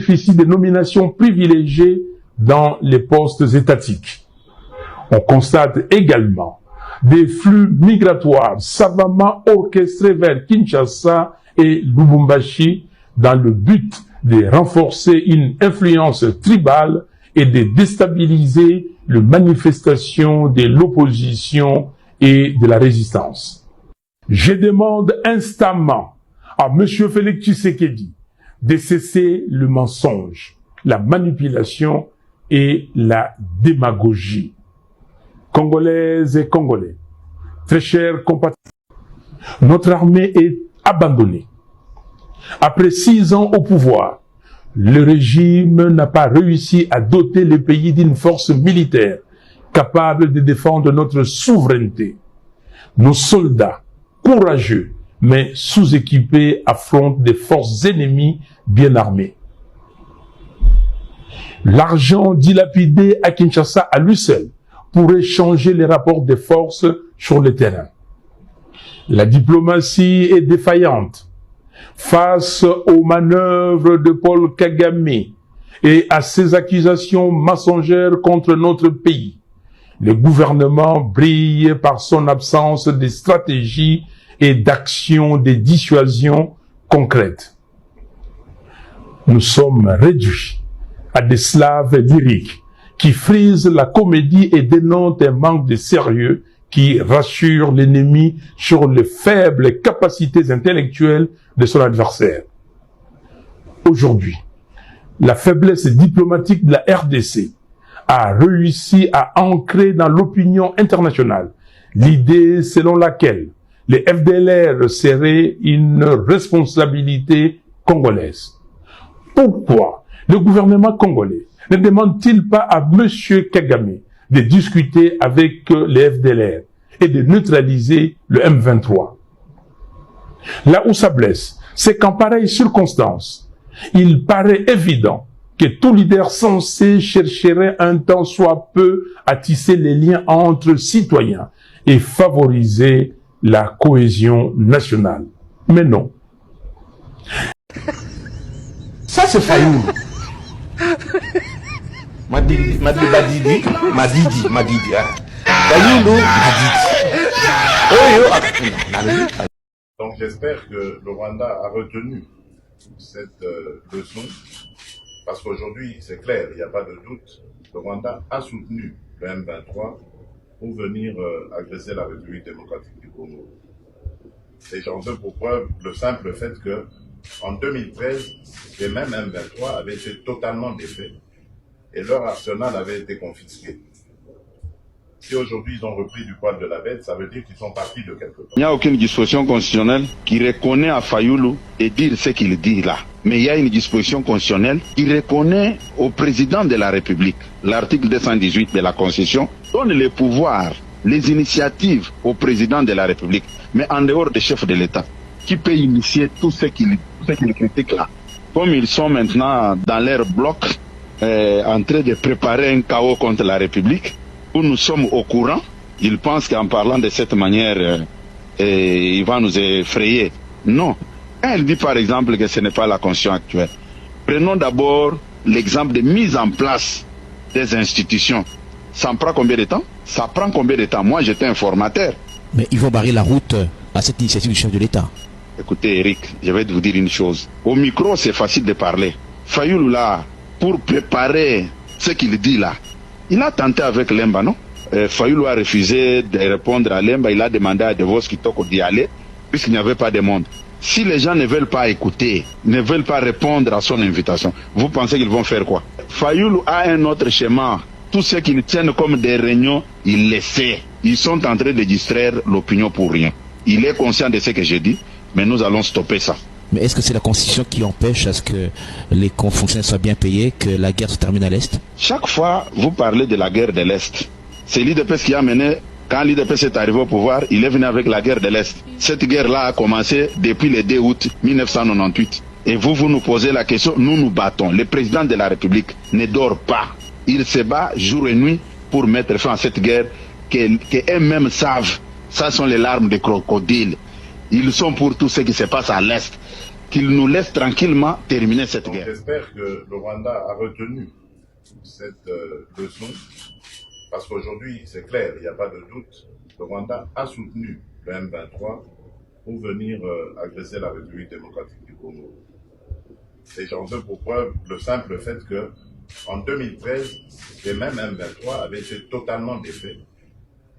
bénéficient des nominations privilégiées dans les postes étatiques. On constate également des flux migratoires savamment orchestrés vers Kinshasa et Lubumbashi dans le but de renforcer une influence tribale et de déstabiliser les manifestations de l'opposition et de la résistance. Je demande instamment à M. Félix Tshisekedi de cesser le mensonge, la manipulation et la démagogie. Congolaises et Congolais, très chers compatriotes, notre armée est abandonnée. Après 6 ans au pouvoir, le régime n'a pas réussi à doter le pays d'une force militaire capable de défendre notre souveraineté. Nos soldats, courageux, mais sous-équipés, affrontent des forces ennemies bien armées. L'argent dilapidé à Kinshasa à lui seul pourrait changer les rapports de force sur le terrain. La diplomatie est défaillante face aux manœuvres de Paul Kagame et à ses accusations mensongères contre notre pays. Le gouvernement brille par son absence de stratégie et d'action de dissuasion concrète. Nous sommes réduits à des slaves lyriques qui frisent la comédie et dénoncent un manque de sérieux qui rassure l'ennemi sur les faibles capacités intellectuelles de son adversaire. Aujourd'hui, la faiblesse diplomatique de la RDC a réussi à ancrer dans l'opinion internationale l'idée selon laquelle les FDLR seraient une responsabilité congolaise. Pourquoi le gouvernement congolais ne demande-t-il pas à M. Kagame de discuter avec les FDLR et de neutraliser le M23? Là où ça blesse, c'est qu'en pareille circonstance, il paraît évident que tout leader censé chercherait un tant soit peu à tisser les liens entre citoyens et favoriser la cohésion nationale. Mais non. Ça c'est Fayoulou. Madidi. Fayoulou, Madidi. Donc j'espère que le Rwanda a retenu cette leçon, parce qu'aujourd'hui c'est clair, il n'y a pas de doute, le Rwanda a soutenu le M23 pour venir agresser la République démocratique du Congo. Et j'en veux pour preuve le simple fait que en 2013, les mêmes M23 avaient été totalement défaits et leur arsenal avait été confisqué. Si aujourd'hui ils ont repris du poil de la bête, ça veut dire qu'ils sont partis de quelque part. Il n'y a aucune disposition constitutionnelle qui reconnaît à Fayoulou de dire ce qu'il dit là. Mais il y a une disposition constitutionnelle qui reconnaît au président de la République, l'article 218 de la Constitution, donne les pouvoirs, les initiatives au président de la République, mais en dehors des chefs de l'État, qui peut initier tout ce qu'il critique là. Comme ils sont maintenant dans leur bloc, en train de préparer un chaos contre la République, où nous sommes au courant, ils pensent qu'en parlant de cette manière, il va nous effrayer. Non. Quand il dit par exemple que ce n'est pas la Constitution actuelle, prenons d'abord l'exemple de mise en place des institutions. Ça prend combien de temps? Ça prend combien de temps? Moi, j'étais informateur. Mais ils vont barrer la route à cette initiative du chef de l'État. Écoutez, Eric, je vais vous dire une chose. Au micro, c'est facile de parler. Fayoulou, là, pour préparer ce qu'il dit là, il a tenté avec Lemba, non? Fayoulou a refusé de répondre à Lemba. Il a demandé à Devos Kitoko d'y aller, puisqu'il n'y avait pas de monde. Si les gens ne veulent pas écouter, ne veulent pas répondre à son invitation, vous pensez qu'ils vont faire quoi? Fayoulou a un autre schéma. Tous ceux qui tiennent comme des réunions, il les sait. Ils sont en train de distraire l'opinion pour rien. Il est conscient de ce que j'ai dit, mais nous allons stopper ça. Mais est-ce que c'est la Constitution qui empêche à ce que les fonctionnaires soient bien payés, que la guerre se termine à l'Est? Chaque fois, vous parlez de la guerre de l'Est. C'est l'IDPS qui a mené, quand l'IDPS est arrivé au pouvoir, il est venu avec la guerre de l'Est. Cette guerre-là a commencé depuis le 2 août 1998. Et vous nous posez la question, nous nous battons. Le président de la République ne dort pas. Il se bat jour et nuit pour mettre fin à cette guerre qu'eux-mêmes savent. Ça sont les larmes des crocodiles. Ils sont pour tout ce qui se passe à l'Est. qu'il nous laisse tranquillement terminer cette Donc, guerre. j'espère que le Rwanda a retenu cette leçon, parce qu'aujourd'hui, c'est clair, il n'y a pas de doute, le Rwanda a soutenu le M23 pour venir agresser la République démocratique du Congo. Et j'en veux pour preuve le simple fait que en 2013, les mêmes M23 avaient été totalement défaits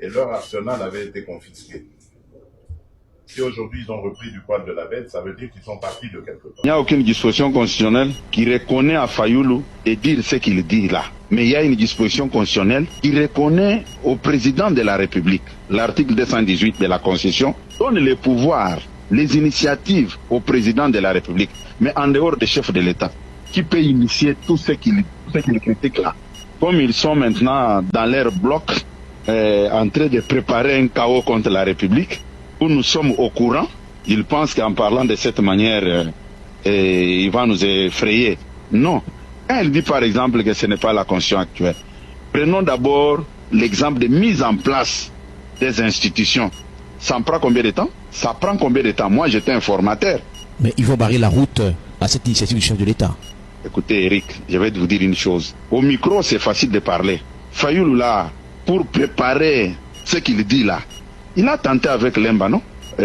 et leur arsenal avait été confisqué. Si aujourd'hui ils ont repris du poil de la bête, ça veut dire qu'ils sont partis de quelque part. Il n'y a aucune disposition constitutionnelle qui reconnaît à Fayoulou et dire ce qu'il dit là. Mais il y a une disposition constitutionnelle qui reconnaît au président de la République, l'article 218 de la Constitution, donne les pouvoirs, les initiatives au président de la République, mais en dehors des chefs de l'État, qui peut initier tout ce qu'il critique là. Comme ils sont maintenant dans leur bloc, en train de préparer un chaos contre la République, où nous sommes au courant, ils pensent qu'en parlant de cette manière, il va nous effrayer. Non. Quand il dit par exemple que ce n'est pas la Constitution actuelle, prenons d'abord l'exemple de mise en place des institutions. Ça en prend combien de temps? Ça prend combien de temps? Moi, j'étais informateur. Mais ils vont barrer la route à cette initiative du chef de l'État. Écoutez, Eric, je vais vous dire une chose. Au micro, c'est facile de parler. Fayoulou, là, pour préparer ce qu'il dit là, il a tenté avec Lemba, non?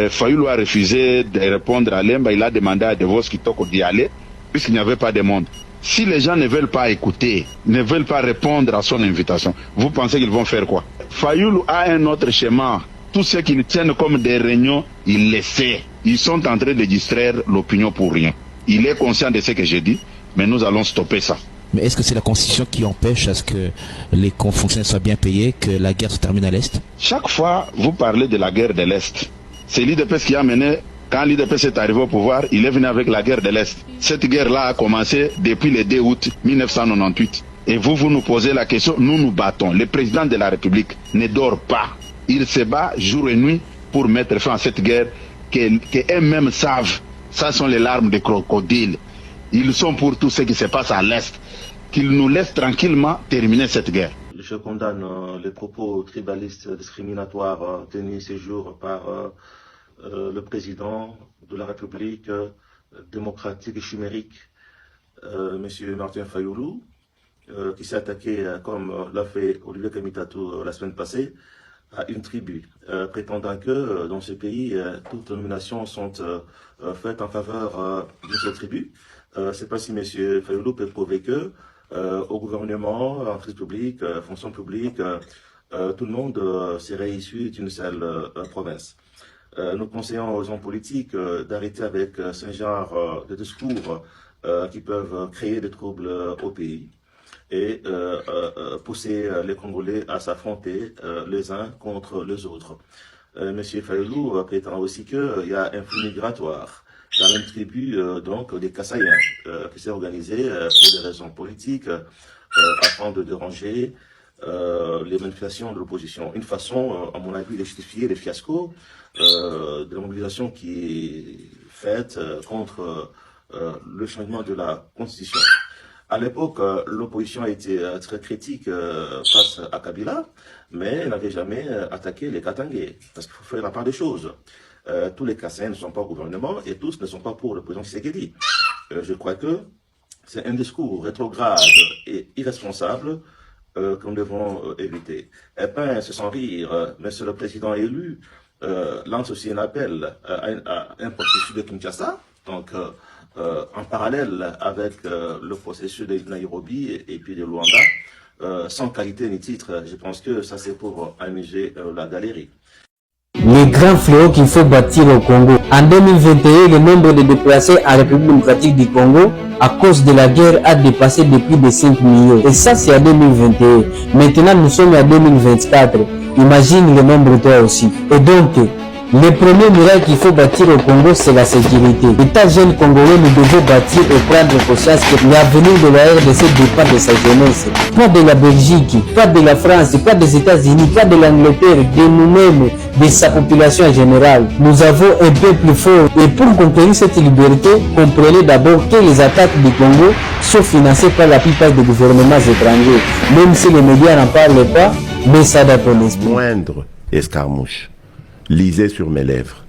Fayoulou a refusé de répondre à Lemba. Il a demandé à Devos Kitoko d'y aller, puisqu'il n'y avait pas de monde. Si les gens ne veulent pas écouter, ne veulent pas répondre à son invitation, vous pensez qu'ils vont faire quoi? Fayoulou a un autre schéma. Tout ce qu'ils tiennent comme des réunions, il le sait. Ils sont en train de distraire l'opinion pour rien. Il est conscient de ce que j'ai dit, mais nous allons stopper ça. Mais est-ce que c'est la Constitution qui empêche à ce que les fonctionnaires soient bien payés, que la guerre se termine à l'Est? Chaque fois, vous parlez de la guerre de l'Est. C'est l'IDPS qui a mené, quand l'IDPS est arrivé au pouvoir, il est venu avec la guerre de l'Est. Cette guerre-là a commencé depuis le 2 août 1998. Et vous nous posez la question, nous nous battons. Le président de la République ne dort pas. Il se bat jour et nuit pour mettre fin à cette guerre qu'eux-mêmes savent. Ça sont les larmes des crocodiles. Ils sont pour tout ce qui se passe à l'Est. Qu'ils nous laissent tranquillement terminer cette guerre. Je condamne les propos tribalistes discriminatoires tenus ces jours par le président de la République démocratique et chimérique, M. Martin Fayoulou, qui s'est attaqué, comme l'a fait Olivier Kamitatou la semaine passée, à une tribu, prétendant que dans ce pays, toutes les nominations sont faites en faveur d'une seule tribu. C'est pas si M. Fayoulou peut prouver que au gouvernement, entreprise publique, fonction publique, tout le monde serait issu d'une seule province. Nous conseillons aux hommes politiques d'arrêter avec ce genre de discours qui peuvent créer des troubles au pays et pousser les Congolais à s'affronter les uns contre les autres. M. Fayoulou prétend aussi qu'il y a un flux migratoire dans la même tribu donc des Kassaïens qui s'est organisé pour des raisons politiques afin de déranger les manifestations de l'opposition. Une façon, à mon avis, de justifier les fiascos de la mobilisation qui est faite contre le changement de la Constitution. À l'époque, l'opposition a été très critique face à Kabila, mais elle n'avait jamais attaqué les Katangais, parce qu'il faut faire la part des choses. Tous les Kassaïens ne sont pas au gouvernement et tous ne sont pas pour le président Tshisekedi. Je crois que c'est un discours rétrograde et irresponsable que nous devons éviter. Et bien, c'est sans rire, monsieur le président élu lance aussi un appel à un processus de Kinshasa, donc en parallèle avec le processus de Nairobi et puis de Luanda, sans qualité ni titre. Je pense que ça c'est pour amuser la galerie. Les grands fléaux qu'il faut bâtir au Congo. En 2021, le nombre de déplacés en République démocratique du Congo à cause de la guerre a dépassé de plus de 5 millions. Et ça, c'est en 2021. Maintenant, nous sommes en 2024. Imagine le nombre toi aussi. Et donc, le premier miracle qu'il faut bâtir au Congo, c'est la sécurité. État jeune congolais, nous devons bâtir et prendre conscience que l'avenir de la RDC dépend de sa jeunesse. Pas de la Belgique, pas de la France, pas des États-Unis, pas de l'Angleterre, de nous-mêmes, de sa population en général. Nous avons un peuple fort. Et pour conquérir cette liberté, comprenez d'abord que les attaques du Congo sont financées par la plupart des gouvernements étrangers. Même si les médias n'en parlent pas, mais ça date ton esprit. Moindre escarmouche. Lisez sur mes lèvres.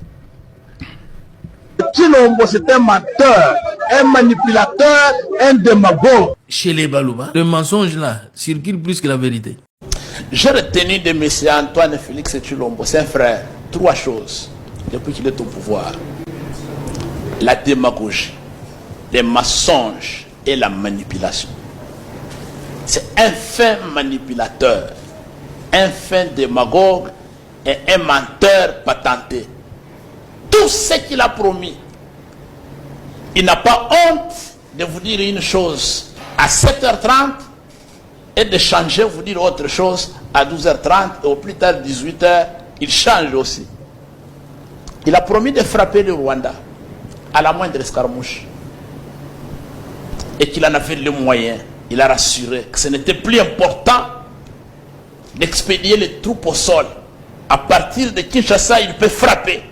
Tshilombo, c'est un menteur, un manipulateur, un démagogue. Chez les Balouba, le mensonge là circule plus que la vérité. J'ai retenu de M. Antoine Félix Tshilombo, c'est un frère, 3 choses depuis qu'il est au pouvoir. La démagogie, les mensonges et la manipulation. C'est un fin manipulateur, un fin démagogue et un menteur patenté. Tout ce qu'il a promis, il n'a pas honte de vous dire une chose à 7h30 et de changer, vous dire autre chose à 12h30 et au plus tard 18h, il change aussi. Il a promis de frapper le Rwanda à la moindre escarmouche et qu'il en avait les moyens. Il a rassuré que ce n'était plus important d'expédier les troupes au sol. À partir de Kinshasa, il peut frapper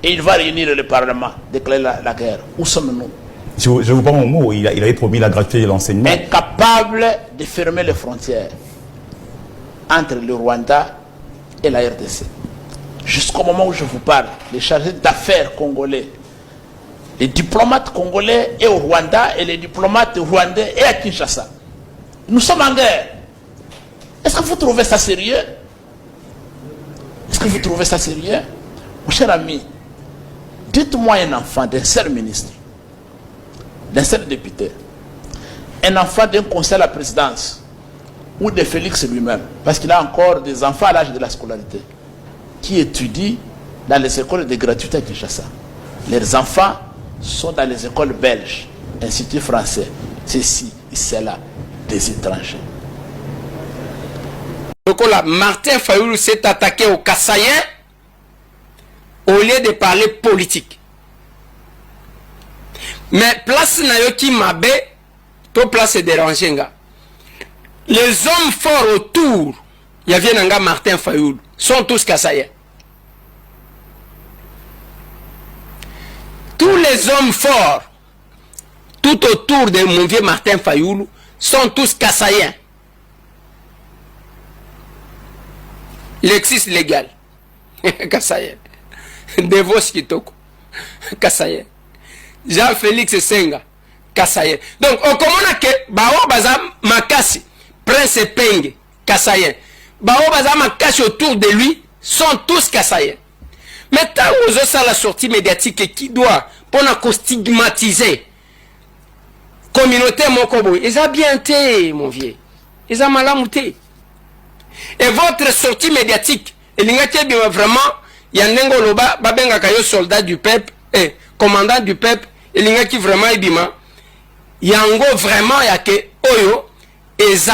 et il va réunir le Parlement, déclarer la guerre. Où sommes-nous? Je vous prends mon mot, il avait promis la gratuité de l'enseignement. Incapable de fermer les frontières entre le Rwanda et la RDC. Jusqu'au moment où je vous parle, les chargés d'affaires congolais, les diplomates congolais et au Rwanda et les diplomates rwandais et à Kinshasa. Nous sommes en guerre. Est-ce que vous trouvez ça sérieux? Est-ce que vous trouvez ça sérieux? Mon cher ami, dites-moi un enfant d'un seul ministre, d'un seul député, un enfant d'un conseil à la présidence ou de Félix lui-même, parce qu'il a encore des enfants à l'âge de la scolarité, qui étudient dans les écoles de gratuité à Kinshasa. Leurs enfants sont dans les écoles belges, instituts français, ceci et cela, des étrangers. Donc là, Martin Fayoulou s'est attaqué aux Kassaïens au lieu de parler politique. Mais place Nayoki Mabe, to place Dérangenga. Les hommes forts autour, il y avait Nanga Martin Fayoulou, sont tous Kassaïens. Tous les hommes forts, tout autour de mon vieux Martin Fayoulou, sont tous Kassaïens. L'exis légal, Kassaïen. Devos Kitoko, Kassaïen. Jean-Félix Senga, Kassaïen. Donc, on commence que Bao Baza Makasi, Prince Penge, Kassaïen. Bao Baza Makasi autour de lui sont tous Kassaïens. Mais tant que vous avez la sortie médiatique qui doit, pour nous stigmatiser, communauté Mokobo, ils ont bien été, mon vieux. Ils ont mal amouté. Et votre sortie médiatique, il y a vraiment, il y a un Ngoloba, Babenga Kayo, soldat du peuple, et commandant du peuple, il y a qui vraiment, il y a un go vraiment, il y a que Oyo, Eza,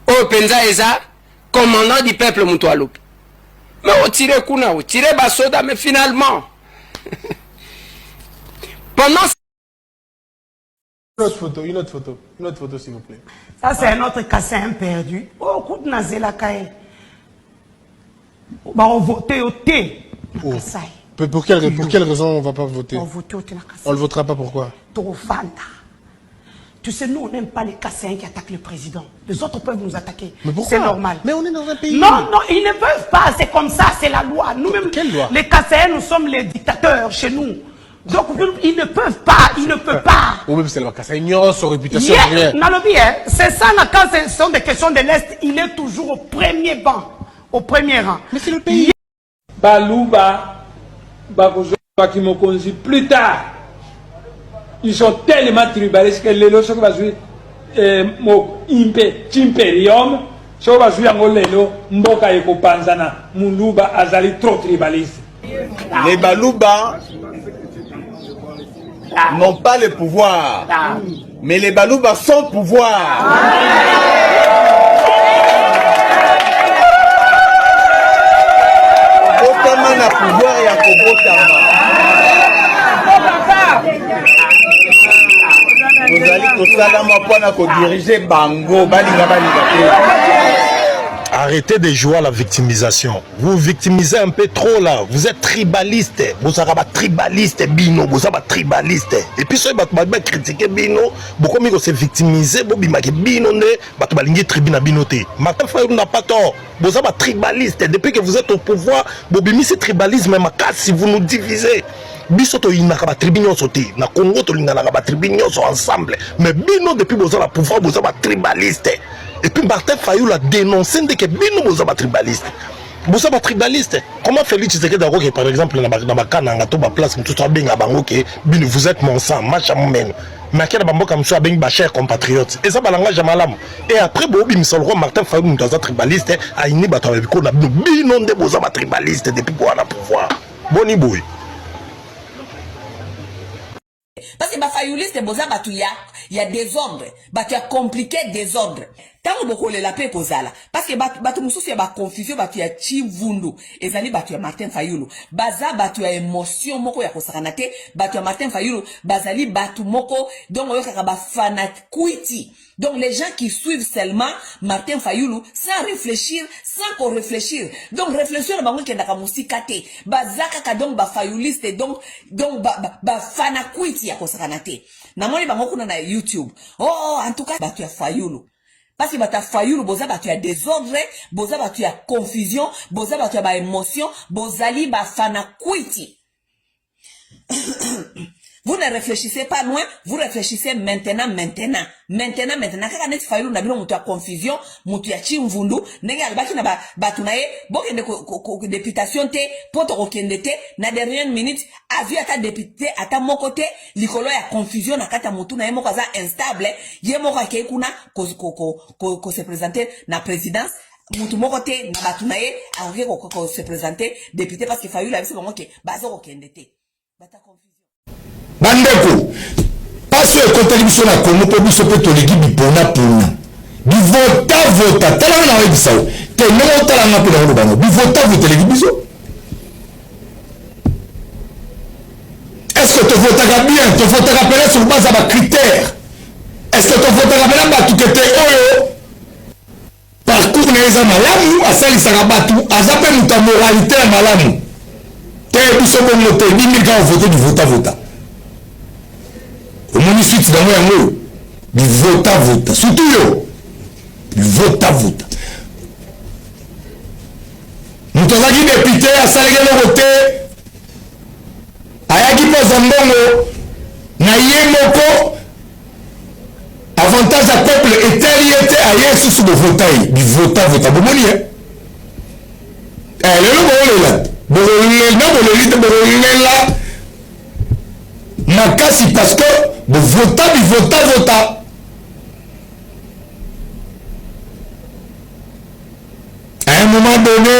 Oyo Penza Eza, commandant du peuple Moutoualoup. Mais on tire Kuna, on tire Basoda, mais finalement, pendant une autre photo s'il vous plaît. Ça c'est un autre Kassaïen perdu. Oh, coup de Nazela Kaye. Bah on vote au thé. Pour quelle raison on ne va pas voter? On vote au thé. On ne le votera pas, pourquoi? Torofanda. Tu sais, nous on n'aime pas les Kassaïens qui attaquent le président. Les autres peuvent nous attaquer. Mais pourquoi? C'est normal. Mais on est dans un pays. Non, non, ils ne peuvent pas. C'est comme ça, c'est la loi. Nous-mêmes, quelle loi? Les Kassaïens, nous sommes les dictateurs chez nous. Donc ils ne peuvent pas, ils ne peuvent pas. Ou même c'est le cas, ça ignore son réputation. C'est ça, quand ce sont des questions de l'Est, il est toujours au premier banc, au premier rang. Mais c'est le pays. Balouba, qui m'ont connu plus tard, ils sont tellement tribalistes que les lois va jouer mon impérium, ça va jouer en lelo, mboka eko panzana, Muluba azali trop tribaliste. Les Balouba n'ont pas le pouvoir, mais les Balouba sont pouvoir. Botama na pouvoir ya kobotama. Vous allez kosalama pona ko diriger bango balinga. arrêtez de jouer à la victimisation. Vous victimisez un peu trop là. Vous êtes tribaliste. Vous êtes tribaliste, bino. Vous êtes tribaliste. Et puis, si vous avez critiqué bino, vous se victimiser, vous avez bino, vous avez tribuna binoté. Martin Fayulu n'a pas tort. Vous êtes tribaliste. Depuis que vous êtes au pouvoir, vous avez mis ce tribalisme, si vous nous divisez. Bisoto inaka tribunyo sauté na Congo to lingana ba tribunyo ensemble mais bino depuis boza la pouvoir boza ba tribaliste et puis Martin Fayulu a dénoncé que bino boza ba tribaliste comment Félix Tshisekedi dako que par exemple na ba kana to ba place tout ça benga bango que bino vous êtes mon sang match amène mais akena bamboka mso abengi ba chers compatriotes et ça balanga jamalam et après bobi misolro Martin Fayulu boza tribaliste a ini bato ba biko na bino nde boza ba tribaliste depuis quoi na pouvoir boni boy. Parce que Fayuliste boza batu ya désordre, batu ya compliqué désordre. Tant beaucoup la paix kozala parce que batu mususu ya ba confusion batu ya chivundu ezali batu ya Martin Fayulu baza batu ya émotion moko ya kosakana te batu ya Martin Fayulu bazali batu moko donc oyo kaka ba fanakuiti. Donc les gens qui suivent seulement Martin Fayulu sans réfléchir, sans qu'on réfléchir. Donc réfléchir bango ki ndaka musika te. Bazaka ka donc ba Fayuliste donc ba fanakuiti ya kosakana te. Na moni bango kuna na YouTube. Oh en tout cas batu ya Fayulu. Parce que bata Fayulu boza batu ya désordre, boza batu ya confusion, boza batu ya ba émotion, bozali ba fanakuiti. Vous ne réfléchissez pas loin, vous réfléchissez maintenant. Kaka net Fayulu na bino mutu ya confusion, mutu ya chimvundu, ndenge albaki na batu na ye, bokende ko députation te, poto kokende te, na dernière minute, avi ata député, ata moko te, likolo ya confusion na kata mutu na ye moko aza instable, ye moko akei kuna ko se présenter na présidence, mutu moko te, na batu na ye, akoki ko se présenter député parce que Fayulu abisi bango ke, bazo kokende te. Bata confusion. Bandeko, passe au contribution à Congo pour vous sauver tout l'équipe du Pona. Du vota, talent na webisa. Te no talent pour le bano. Du vota télévision. Est-ce que tu voteras bien, tu voteras bien sur base à critères? Est-ce que tu voteras bien à tout que tu es parcours les malamu, à celle qui sera battu, à zapper ta moralité à malamu. Te tout ce qu'on note, 10 000 gars ont voté du vota. Au moins, suite dans le mot, du vota. Surtout, du vota. Nous avons dit député à Salguelo voté, à Yagi Pozambongo, Nayemoko, avantage à peuple et tel y était à Yesu sous le votail, du vota. Bon, mon lien. Makasi parce que de vota. À un moment donné,